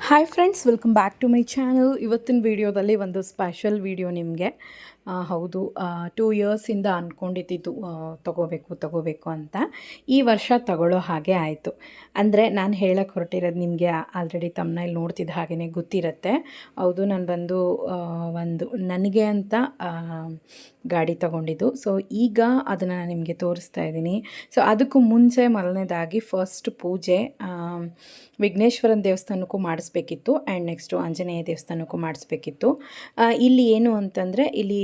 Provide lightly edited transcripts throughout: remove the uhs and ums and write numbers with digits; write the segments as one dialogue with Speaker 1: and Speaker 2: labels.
Speaker 1: Hi friends, welcome back to my channel. ಇವತ್ತಿನ ವಿಡಿಯೋದಲ್ಲಿ ಒಂದು ಸ್ಪೆಷಲ್ ವಿಡಿಯೋ ನಿಮಗೆ. ಹೌದು, 2 ಇಯರ್ಸಿಂದ ಅಂದ್ಕೊಂಡಿದ್ದು ತಗೋಬೇಕು ಅಂತ. ಈ ವರ್ಷ ತಗೊಳ್ಳೋ ಹಾಗೆ ಆಯಿತು. ಅಂದರೆ ನಾನು ಹೇಳಕ್ಕೆ ಹೊರಟಿರೋದು ನಿಮಗೆ ಆಲ್ರೆಡಿ ತಮ್ಮನೇಲಿ ನೋಡ್ತಿದ್ದ ಹಾಗೆಯೇ ಗೊತ್ತಿರುತ್ತೆ. ಹೌದು, ನಾನು ಬಂದು ಒಂದು ನನಗೆ ಅಂತ ಗಾಡಿ ತಗೊಂಡಿದ್ದು. ಸೊ ಈಗ ಅದನ್ನು ನಾನು ನಿಮಗೆ ತೋರಿಸ್ತಾ ಇದ್ದೀನಿ. ಸೊ ಅದಕ್ಕೂ ಮುಂಚೆ ಮೊದಲನೇದಾಗಿ ಫಸ್ಟ್ ಪೂಜೆ ವಿಘ್ನೇಶ್ವರನ ದೇವಸ್ಥಾನಕ್ಕೂ ಮಾಡಿಸ್ಬೇಕಿತ್ತು ಆ್ಯಂಡ್ ನೆಕ್ಸ್ಟು ಆಂಜನೇಯ ದೇವಸ್ಥಾನಕ್ಕೂ ಮಾಡಿಸ್ಬೇಕಿತ್ತು. ಇಲ್ಲಿ ಏನು ಅಂತಂದರೆ ಇಲ್ಲಿ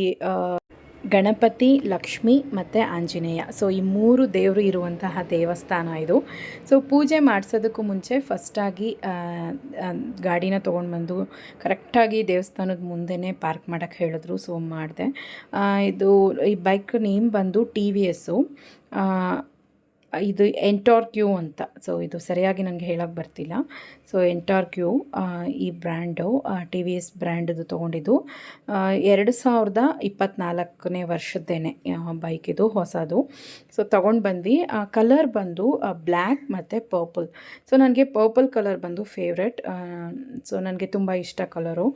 Speaker 1: ಗಣಪತಿ, ಲಕ್ಷ್ಮಿ ಮತ್ತು ಆಂಜನೇಯ, ಸೊ ಈ 3 ದೇವರು ಇರುವಂತಹ ದೇವಸ್ಥಾನ ಇದು. ಸೊ ಪೂಜೆ ಮಾಡಿಸೋದಕ್ಕೂ ಮುಂಚೆ ಫಸ್ಟಾಗಿ ಗಾಡಿನ ತೊಗೊಂಡು ಬಂದು ಕರೆಕ್ಟಾಗಿ ದೇವಸ್ಥಾನದ ಮುಂದೆನೇ ಪಾರ್ಕ್ ಮಾಡೋಕ್ಕೆ ಹೇಳಿದ್ರು. ಸೊ ಮಾಡಿದೆ. ಈ ಬೈಕ್ ನೇಮ್ ಬಂದು TVS. ಇದು ಎಂಟಾರ್ಕ್ಯೂ ಅಂತ. ಸೊ ಇದು ಸರಿಯಾಗಿ ನನಗೆ ಹೇಳೋಕ್ಕೆ ಬರ್ತಿಲ್ಲ. ಸೊ ಎಂಟಾರ್ಕ್ಯೂ ಈ ಬ್ರ್ಯಾಂಡು TVS ಬ್ರ್ಯಾಂಡದು ತೊಗೊಂಡಿದ್ದು. 2024ನೇ ವರ್ಷದ್ದೇನೆ ಬೈಕ್ ಇದು, ಹೊಸದು. ಸೊ ತೊಗೊಂಡು ಬಂದ್ವಿ. ಕಲರ್ ಬಂದು ಬ್ಲ್ಯಾಕ್ ಮತ್ತು ಪರ್ಪಲ್. ಸೊ ನನಗೆ ಪರ್ಪಲ್ ಕಲರ್ ಬಂದು ಫೇವ್ರೆಟ್. ಸೊ ನನಗೆ ತುಂಬ ಇಷ್ಟ ಕಲರು.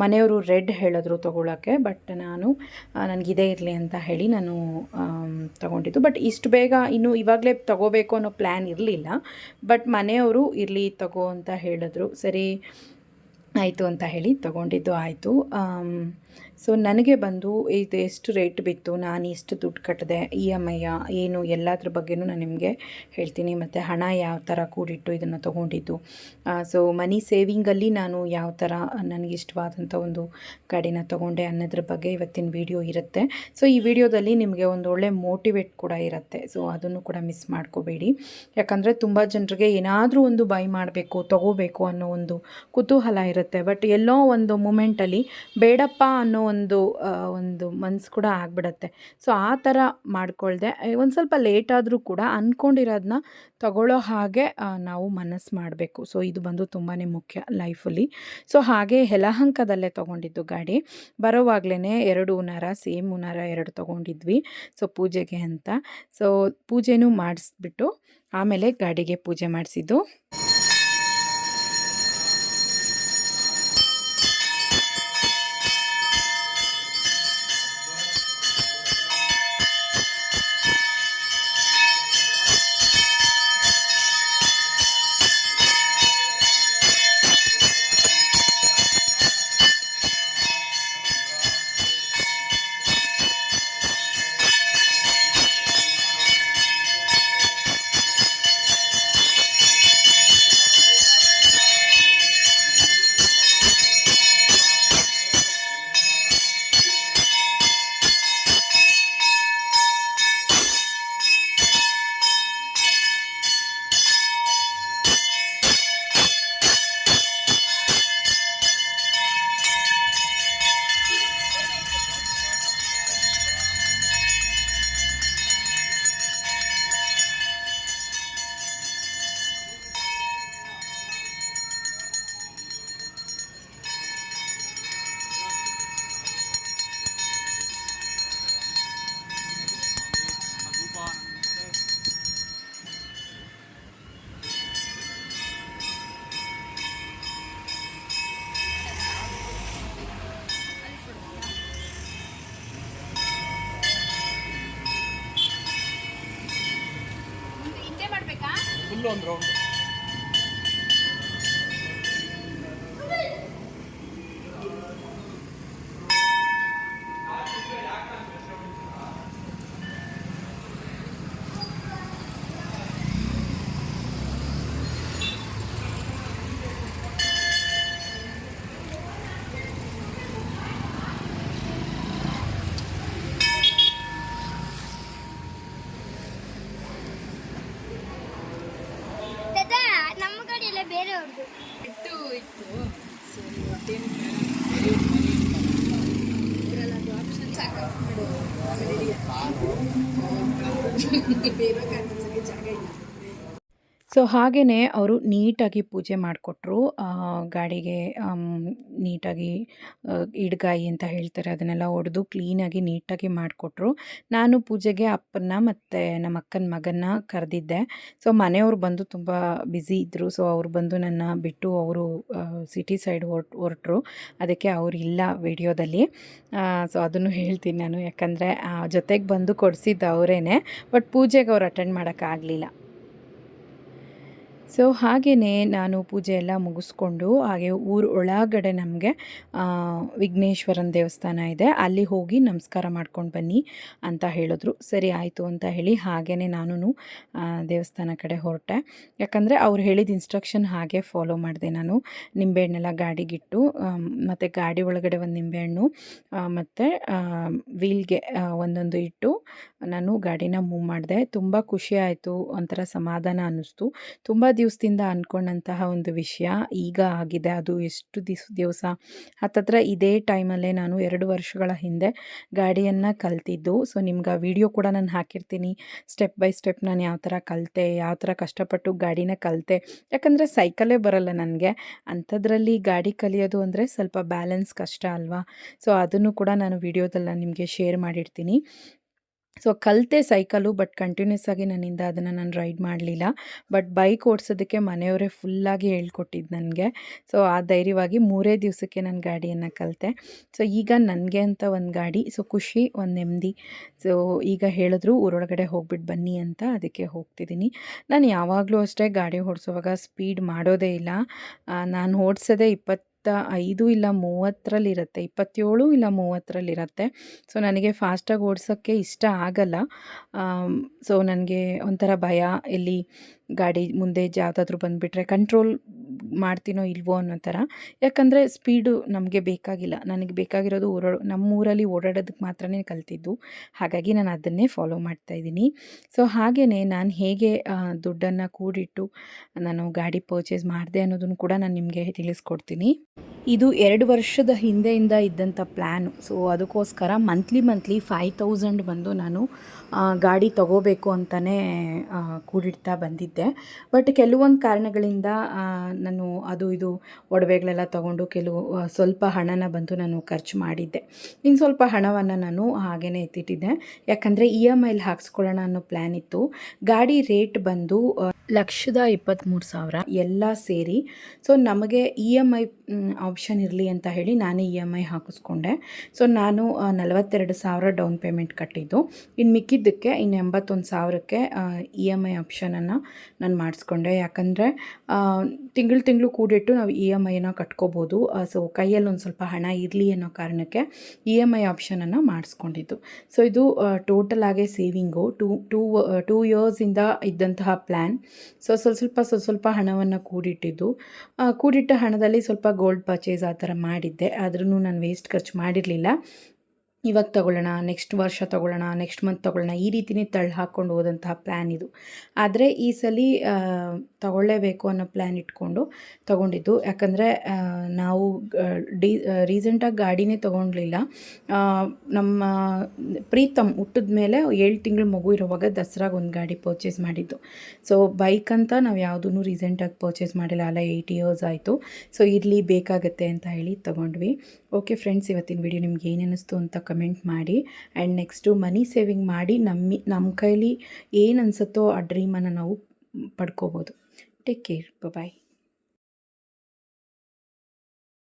Speaker 1: ಮನೆಯವರು ರೆಡ್ ಹೇಳಿದ್ರು ತೊಗೊಳಕ್ಕೆ, ಬಟ್ ನನಗಿದೇ ಇರಲಿ ಅಂತ ಹೇಳಿ ನಾನು ತೊಗೊಂಡಿದ್ದು. ಬಟ್ ಇಷ್ಟು ಬೇಗ ಇನ್ನು ಇವಾಗಲೇ ತಗೋಬೇಕು ಅನ್ನೋ ಪ್ಲ್ಯಾನ್ ಇರಲಿಲ್ಲ. ಬಟ್ ಮನೆಯವರು ಇರಲಿ ತಗೋ ಅಂತ ಹೇಳಿದ್ರು. ಸರಿ ಆಯಿತು ಅಂತ ಹೇಳಿ ತೊಗೊಂಡಿದ್ದು ಆಯಿತು. ಸೊ ನನಗೆ ಬಂದು ಇದು ಎಷ್ಟು ರೇಟ್ ಬಿತ್ತು, ನಾನು ಎಷ್ಟು ದುಡ್ಡು ಕಟ್ಟಿದೆ, EMI ಏನು ಎಲ್ಲದ್ರ ಬಗ್ಗೆನೂ ನಾನು ನಿಮಗೆ ಹೇಳ್ತೀನಿ. ಮತ್ತು ಹಣ ಯಾವ ಥರ ಕೂಡಿಟ್ಟು ಇದನ್ನು ತೊಗೊಂಡಿದ್ದು, ಸೊ ಮನಿ ಸೇವಿಂಗಲ್ಲಿ ನಾನು ಯಾವ ಥರ ನನಗಿಷ್ಟವಾದಂಥ ಒಂದು ಗಾಡಿನ ತೊಗೊಂಡೆ ಅನ್ನೋದ್ರ ಬಗ್ಗೆ ಇವತ್ತಿನ ವಿಡಿಯೋ ಇರುತ್ತೆ. ಸೊ ಈ ವಿಡಿಯೋದಲ್ಲಿ ನಿಮಗೆ ಒಂದು ಒಳ್ಳೆ ಮೋಟಿವೇಟ್ ಕೂಡ ಇರುತ್ತೆ. ಸೊ ಅದನ್ನು ಕೂಡ ಮಿಸ್ ಮಾಡ್ಕೋಬೇಡಿ. ಯಾಕಂದರೆ ತುಂಬ ಜನರಿಗೆ ಏನಾದರೂ ಒಂದು ಬೈ ಮಾಡಬೇಕು, ತೊಗೋಬೇಕು ಅನ್ನೋ ಒಂದು ಕುತೂಹಲ ಇರುತ್ತೆ. ಬಟ್ ಎಲ್ಲೋ ಒಂದು ಮೂಮೆಂಟಲ್ಲಿ ಬೇಡಪ್ಪ ಅನ್ನೋ ಒಂದು ಮನಸ್ಸು ಕೂಡ ಆಗಿಬಿಡತ್ತೆ. ಸೊ ಆ ಥರ ಮಾಡ್ಕೊಳ್ದೆ ಒಂದು ಸ್ವಲ್ಪ ಲೇಟ್ ಆದರೂ ಕೂಡ ಅಂದ್ಕೊಂಡಿರೋದನ್ನ ತಗೊಳ್ಳೋ ಹಾಗೆ ನಾವು ಮನಸ್ಸು ಮಾಡಬೇಕು. ಸೊ ಇದು ಬಂದು ತುಂಬಾ ಮುಖ್ಯ ಲೈಫಲ್ಲಿ. ಸೊ ಹಾಗೆ ಯಲಹಂಕದಲ್ಲೇ ತೊಗೊಂಡಿದ್ದು ಗಾಡಿ. ಬರೋವಾಗಲೇ 2 ಹುನಾರ, ಸೇಮ್ ಹುನಾರ 2 ತೊಗೊಂಡಿದ್ವಿ. ಸೊ ಪೂಜೆಗೆ ಅಂತ. ಸೊ ಪೂಜೆನೂ ಮಾಡಿಸ್ಬಿಟ್ಟು ಆಮೇಲೆ ಗಾಡಿಗೆ ಪೂಜೆ ಮಾಡಿಸಿದ್ದು. ಒಂದು ರೌಂಡ್ ಸೊ ಹಾಗೆಯೇ ಅವರು ನೀಟಾಗಿ ಪೂಜೆ ಮಾಡಿಕೊಟ್ರು. ಗಾಡಿಗೆ ನೀಟಾಗಿ ಇಡ್ಗಾಯಿ ಅಂತ ಹೇಳ್ತಾರೆ, ಅದನ್ನೆಲ್ಲ ಹೊಡೆದು ಕ್ಲೀನಾಗಿ ನೀಟಾಗಿ ಮಾಡಿಕೊಟ್ರು. ನಾನು ಪೂಜೆಗೆ ಅಪ್ಪನ್ನ ಮತ್ತು ನಮ್ಮ ಅಕ್ಕನ ಮಗನ್ನ ಕರೆದಿದ್ದೆ. ಸೊ ಮನೆಯವರು ಬಂದು ತುಂಬ ಬ್ಯುಸಿ ಇದ್ದರು. ಸೊ ಅವ್ರು ಬಂದು ನನ್ನ ಬಿಟ್ಟು ಅವರು ಸಿಟಿ ಸೈಡ್ ಹೊರಟರು. ಅದಕ್ಕೆ ಅವ್ರು ಇಲ್ಲ ವಿಡಿಯೋದಲ್ಲಿ. ಸೊ ಅದನ್ನು ಹೇಳ್ತೀನಿ ನಾನು, ಯಾಕಂದರೆ ಜೊತೆಗೆ ಬಂದು ಕೊಡಿಸಿದ್ದು ಅವರೇನೆ, ಬಟ್ ಪೂಜೆಗೆ ಅವ್ರು ಅಟೆಂಡ್ ಮಾಡೋಕ್ಕಾಗಲಿಲ್ಲ. ಸೊ ಹಾಗೆಯೇ ನಾನು ಪೂಜೆ ಎಲ್ಲ ಮುಗಿಸ್ಕೊಂಡು ಹಾಗೆ ಊರು ಒಳಗಡೆ ನಮಗೆ ವಿಘ್ನೇಶ್ವರನ ದೇವಸ್ಥಾನ ಇದೆ, ಅಲ್ಲಿ ಹೋಗಿ ನಮಸ್ಕಾರ ಮಾಡ್ಕೊಂಡು ಬನ್ನಿ ಅಂತ ಹೇಳಿದ್ರು. ಸರಿ ಆಯಿತು ಅಂತ ಹೇಳಿ ಹಾಗೆಯೇ ನಾನು ದೇವಸ್ಥಾನ ಕಡೆ ಹೊರಟೆ. ಯಾಕಂದರೆ ಅವ್ರು ಹೇಳಿದ ಇನ್ಸ್ಟ್ರಕ್ಷನ್ ಹಾಗೆ ಫಾಲೋ ಮಾಡಿದೆ ನಾನು. ನಿಂಬೆಹಣ್ಣೆಲ್ಲ ಗಾಡಿಗಿಟ್ಟು ಮತ್ತು ಗಾಡಿ ಒಳಗಡೆ ಒಂದು ನಿಂಬೆಹಣ್ಣು ಮತ್ತು ವೀಲ್ಗೆ ಒಂದೊಂದು ಇಟ್ಟು ನಾನು ಗಾಡಿನ ಮೂವ್ ಮಾಡಿದೆ. ತುಂಬ ಖುಷಿ ಆಯಿತು, ಒಂಥರ ಸಮಾಧಾನ ಅನ್ನಿಸ್ತು. ತುಂಬ ದಿವಸದಿಂದ ಅಂದ್ಕೊಂಡಂತಹ ಒಂದು ವಿಷಯ ಈಗ ಆಗಿದೆ. ಅದು ಎಷ್ಟು ದಿವಸ ಹತ್ತತ್ರ ಇದೇ ಟೈಮಲ್ಲೇ ನಾನು 2 ವರ್ಷಗಳ ಹಿಂದೆ ಗಾಡಿಯನ್ನು ಕಲ್ತಿದ್ದು. ಸೊ ನಿಮ್ಗೆ ಆ ವಿಡಿಯೋ ಕೂಡ ನಾನು ಹಾಕಿರ್ತೀನಿ, ಸ್ಟೆಪ್ ಬೈ ಸ್ಟೆಪ್ ನಾನು ಯಾವ ಥರ ಕಲಿತೆ, ಯಾವ ಥರ ಕಷ್ಟಪಟ್ಟು ಗಾಡಿನ ಕಲಿತೆ. ಯಾಕಂದರೆ ಸೈಕಲೇ ಬರಲ್ಲ ನನಗೆ, ಅಂಥದ್ರಲ್ಲಿ ಗಾಡಿ ಕಲಿಯೋದು ಅಂದರೆ ಸ್ವಲ್ಪ ಬ್ಯಾಲೆನ್ಸ್ ಕಷ್ಟ ಅಲ್ವಾ. ಸೊ ಅದನ್ನು ಕೂಡ ನಾನು ವಿಡಿಯೋದಲ್ಲಿ ನಿಮಗೆ ಶೇರ್ ಮಾಡಿರ್ತೀನಿ. ಸೊ ಕಲಿತೆ ಸೈಕಲು, ಬಟ್ ಕಂಟಿನ್ಯೂಸ್ ಆಗಿ ನನ್ನಿಂದ ಅದನ್ನು ನಾನು ರೈಡ್ ಮಾಡಲಿಲ್ಲ. ಬಟ್ ಬೈಕ್ ಓಡಿಸೋದಕ್ಕೆ ಮನೆಯವರೇ ಫುಲ್ಲಾಗಿ ಹೇಳ್ಕೊಟ್ಟಿದ್ದು ನನಗೆ. ಸೊ ಆ ಧೈರ್ಯವಾಗಿ 3 ದಿವಸಕ್ಕೆ ನಾನು ಗಾಡಿಯನ್ನು ಕಲಿತೆ. ಸೊ ಈಗ ನನಗೆ ಅಂತ ಒಂದು ಗಾಡಿ, ಸೊ ಖುಷಿ, ಒಂದು ನೆಮ್ಮದಿ. ಸೊ ಈಗ ಹೇಳಿದ್ರು ಊರೊಳಗಡೆ ಹೋಗ್ಬಿಟ್ಟು ಬನ್ನಿ ಅಂತ, ಅದಕ್ಕೆ ಹೋಗ್ತಿದ್ದೀನಿ. ನಾನು ಯಾವಾಗಲೂ ಅಷ್ಟೇ ಗಾಡಿ ಓಡಿಸೋವಾಗ ಸ್ಪೀಡ್ ಮಾಡೋದೇ ಇಲ್ಲ. ನಾನು ಓಡಿಸೋದೇ 25 ಇಲ್ಲ 30ರಲ್ಲಿರುತ್ತೆ, 27 ಇಲ್ಲ 30ರಲ್ಲಿರುತ್ತೆ. ಸೊ ನನಗೆ ಫಾಸ್ಟಾಗಿ ಓಡಿಸೋಕ್ಕೆ ಇಷ್ಟ ಆಗಲ್ಲ. ಸೊ ನನಗೆ ಒಂಥರ ಭಯ, ಎಲ್ಲಿ ಗಾಡಿ ಮುಂದೆ ಯಾವುದಾದ್ರೂ ಬಂದುಬಿಟ್ರೆ ಕಂಟ್ರೋಲ್ ಮಾಡ್ತೀನೋ ಇಲ್ವೋ ಅನ್ನೋ ಥರ. ಯಾಕಂದರೆ ಸ್ಪೀಡು ನಮಗೆ ಬೇಕಾಗಿಲ್ಲ, ನನಗೆ ಬೇಕಾಗಿರೋದು ನಮ್ಮೂರಲ್ಲಿ ಓಡಾಡೋದಕ್ಕೆ ಮಾತ್ರನೇ ಕಲ್ತಿದ್ದು. ಹಾಗಾಗಿ ನಾನು ಅದನ್ನೇ ಫಾಲೋ ಮಾಡ್ತಾಯಿದ್ದೀನಿ. ಸೊ ಹಾಗೆಯೇ ನಾನು ಹೇಗೆ ದುಡ್ಡನ್ನು ಕೂಡಿಟ್ಟು ನಾನು ಗಾಡಿ ಪರ್ಚೇಸ್ ಮಾಡಿದೆ ಅನ್ನೋದನ್ನು ಕೂಡ ನಾನು ನಿಮಗೆ ತಿಳಿಸ್ಕೊಡ್ತೀನಿ. ಇದು 2 ವರ್ಷದ ಹಿಂದೆಯಿಂದ ಇದ್ದಂಥ ಪ್ಲ್ಯಾನು. ಸೊ ಅದಕ್ಕೋಸ್ಕರ ಮಂತ್ಲಿ 5000 ಬಂದು ನಾನು ಗಾಡಿ ತಗೋಬೇಕು ಅಂತಲೇ ಕೂಡಿಡ್ತಾ ಬಂದಿದ್ದೆ. ಬಟ್ ಕೆಲವೊಂದು ಕಾರಣಗಳಿಂದ ನಾನು ಅದು ಇದು ಒಡವೆಗಳೆಲ್ಲ ತೊಗೊಂಡು ಸ್ವಲ್ಪ ಹಣನ ಬಂದು ನಾನು ಖರ್ಚು ಮಾಡಿದ್ದೆ. ಇನ್ನು ಸ್ವಲ್ಪ ಹಣವನ್ನು ನಾನು ಹಾಗೇ ಎತ್ತಿಟ್ಟಿದ್ದೆ, ಯಾಕಂದರೆ EMIಲಿ ಹಾಕ್ಸ್ಕೊಳ್ಳೋಣ ಅನ್ನೋ ಪ್ಲ್ಯಾನ್ ಇತ್ತು. ಗಾಡಿ ರೇಟ್ ಬಂದು 1,23,000 ಎಲ್ಲ ಸೇರಿ. ಸೊ ನಮಗೆ EMI ಆಪ್ಷನ್ ಇರಲಿ ಅಂತ ಹೇಳಿ ನಾನೇ EMI ಹಾಕಿಸ್ಕೊಂಡೆ. ಸೊ ನಾನು 42,000 ಡೌನ್ ಪೇಮೆಂಟ್ ಕಟ್ಟಿದ್ದು. ಇನ್ನು ಮಿಕ್ಕಿದ್ದಕ್ಕೆ ಇನ್ನು 81,000ಕ್ಕೆ EMI ಆಪ್ಷನನ್ನು ನಾನು ಮಾಡಿಸ್ಕೊಂಡೆ. ಯಾಕಂದರೆ ತಿಂಗಳು ಕೂಡಿಟ್ಟು ನಾವು EMIನ ಕಟ್ಕೋಬೋದು. ಸೊ ಕೈಯಲ್ಲಿ ಒಂದು ಸ್ವಲ್ಪ ಹಣ ಇರಲಿ ಅನ್ನೋ ಕಾರಣಕ್ಕೆ EMI ಆಪ್ಷನನ್ನು ಮಾಡಿಸ್ಕೊಂಡಿದ್ದು. ಸೊ ಇದು ಟೋಟಲ್ ಆಗಿ ಸೇವಿಂಗು 2 ಇಯರ್ಸಿಂದ ಇದ್ದಂತಹ ಪ್ಲ್ಯಾನ್. ಸೊ ಸ್ವಲ್ಪ ಹಣವನ್ನು ಕೂಡಿಟ್ಟ ಹಣದಲ್ಲಿ ಸ್ವಲ್ಪ ಗೋಲ್ಡ್ ಪರ್ಚೇಸ್ ಆ ಥರ ಮಾಡಿದ್ದೆ. ಆದ್ರೂ ನಾನು ವೇಸ್ಟ್ ಖರ್ಚು ಮಾಡಿರಲಿಲ್ಲ. ಇವಾಗ ತೊಗೊಳ್ಳೋಣ, ನೆಕ್ಸ್ಟ್ ವರ್ಷ ತೊಗೊಳ್ಳೋಣ, ನೆಕ್ಸ್ಟ್ ಮಂತ್ ತೊಗೊಳ್ಳೋಣ, ಈ ರೀತಿಯೇ ಹಾಕ್ಕೊಂಡು ಹೋದಂತಹ ಪ್ಲ್ಯಾನ್ ಇದು. ಆದರೆ ಈ ಸಲ ತೊಗೊಳ್ಳೇಬೇಕು ಅನ್ನೋ ಪ್ಲ್ಯಾನ್ ಇಟ್ಕೊಂಡು ತೊಗೊಂಡಿದ್ದು. ಯಾಕಂದರೆ ನಾವು ರೀಸೆಂಟಾಗಿ ಗಾಡಿನೇ ತೊಗೊಂಡ್ಲಿಲ್ಲ. ನಮ್ಮ ಪ್ರೀತಮ್ ಹುಟ್ಟಿದ ಮೇಲೆ 7 ತಿಂಗಳು ಮಗು ಇರೋವಾಗ ದಸರಾಗೆ ಒಂದು ಗಾಡಿ ಪರ್ಚೇಸ್ ಮಾಡಿದ್ದು. ಸೊ ಬೈಕ್ ಅಂತ ನಾವು ಯಾವುದೂ ರೀಸೆಂಟಾಗಿ ಪರ್ಚೇಸ್ ಮಾಡಿಲ್ಲ, ಅಲ್ಲ 8 ಇಯರ್ಸ್ ಆಯಿತು. ಸೊ ಇರಲಿ ಬೇಕಾಗತ್ತೆ ಅಂತ ಹೇಳಿ ತೊಗೊಂಡ್ವಿ. ಓಕೆ ಫ್ರೆಂಡ್ಸ್, ಇವತ್ತಿನ ವಿಡಿಯೋ ನಿಮ್ಗೆ ಏನು ಅನ್ನಿಸ್ತು ಅಂತ ಕಮೆಂಟ್ ಮಾಡಿ. ಆ್ಯಂಡ್ ನೆಕ್ಸ್ಟು ಮನಿ ಸೇವಿಂಗ್ ಮಾಡಿ ನಮ್ಮ ಕೈಲಿ ಏನು ಅನಿಸುತ್ತೋ ಆ ಡ್ರೀಮನ್ನು ನಾವು ಪಡ್ಕೋಬೋದು. ಟೇಕ್ ಕೇರ್, ಬಾಯ್.